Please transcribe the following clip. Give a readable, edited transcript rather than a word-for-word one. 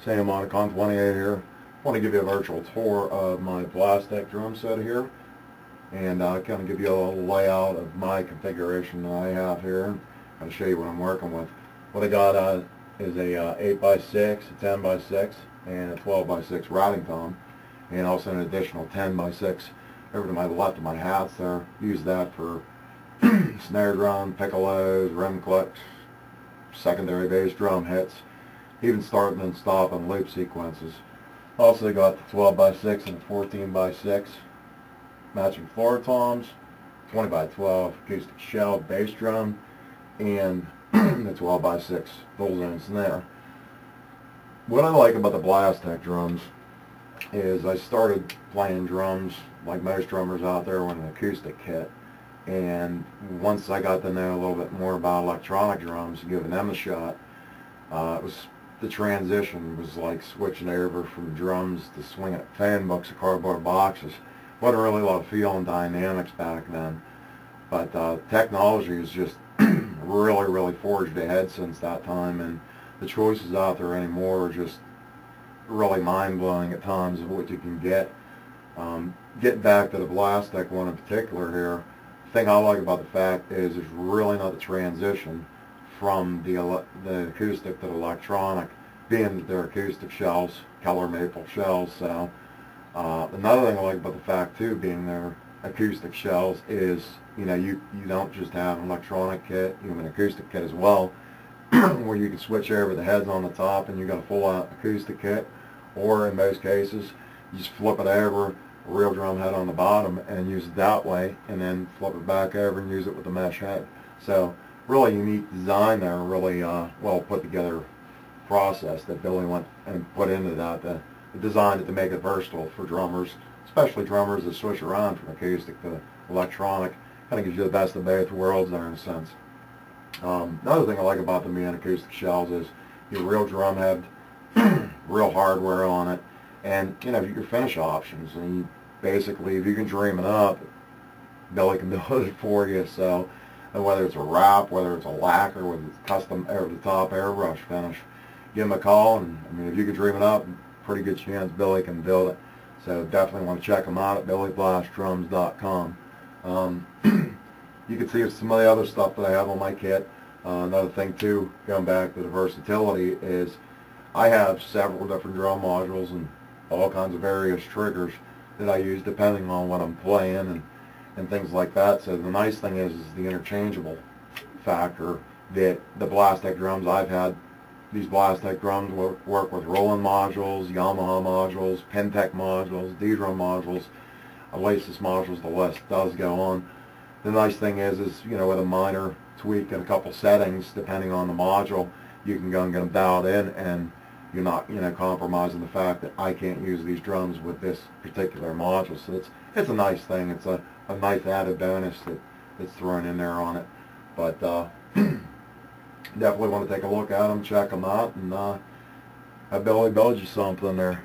Sam on Con 28 here. I want to give you a virtual tour of my Blastech drum set here and kind of give you a little layout of my configuration that I have here and kind of show you what I'm working with. What I got is a 8x6, a 10x6, and a 12x6 routing tom, and also an additional 10x6 over to my left of my hats there. Use that for snare drum, piccolos, rim clicks, secondary bass drum hits, even starting and stopping loop sequences. Also got the 12x6 and the 14x6 matching floor toms, 20x12 acoustic shell bass drum, and the 12x6 full zone snare. What I like about the Blastech drums is I started playing drums like most drummers out there with an acoustic kit, and once I got to know a little bit more about electronic drums and giving them a shot, the transition was like switching over from drums to swinging at fan books or cardboard boxes. Wasn't really a lot of feel and dynamics back then, but technology has just really forged ahead since that time, and the choices out there anymore are just really mind-blowing at times of what you can get. Getting back to the Blastech one in particular here, the thing I like about the fact is there's really not the transition from the acoustic to the electronic, being that they're acoustic shells, color maple shells. So another thing I like about the fact too, being they're acoustic shells, is you don't just have an electronic kit, you have an acoustic kit as well, where you can switch over the heads on the top and you got a full out acoustic kit, or in most cases you just flip it over, a real drum head on the bottom, and use it that way, and then flip it back over and use it with the mesh head. So really unique design there, really well put together process that Billy went and put into that. Designed it to make it versatile for drummers, especially drummers that switch around from acoustic to electronic. Kind of gives you the best of both worlds there in a sense. Another thing I like about them being acoustic shells is your real drum head, real hardware on it, and your finish options. And you, basically, if you can dream it up, Billy can build it for you. So whether it's a wrap, whether it's a lacquer with custom over-the-top airbrush finish, give him a call, and if you can dream it up, pretty good chance Billy can build it. So definitely want to check him out at billyblastdrums.com. You can see some of the other stuff that I have on my kit. Another thing too, going back to the versatility, is I have several different drum modules and all kinds of various triggers that I use depending on what I'm playing and things like that. So the nice thing is the interchangeable factor, that the Blastech drums I've had. These Blastech drums work with Roland modules, Yamaha modules, Pentec modules, D-drum modules, Oasis modules. The list does go on. The nice thing is with a minor tweak and a couple settings, depending on the module, you can go and get them dialed in, and you're not compromising the fact that I can't use these drums with this particular module. So it's a nice thing. It's a nice added bonus that's thrown in there on it. But definitely want to take a look at them, check them out, and have Billy build you something there.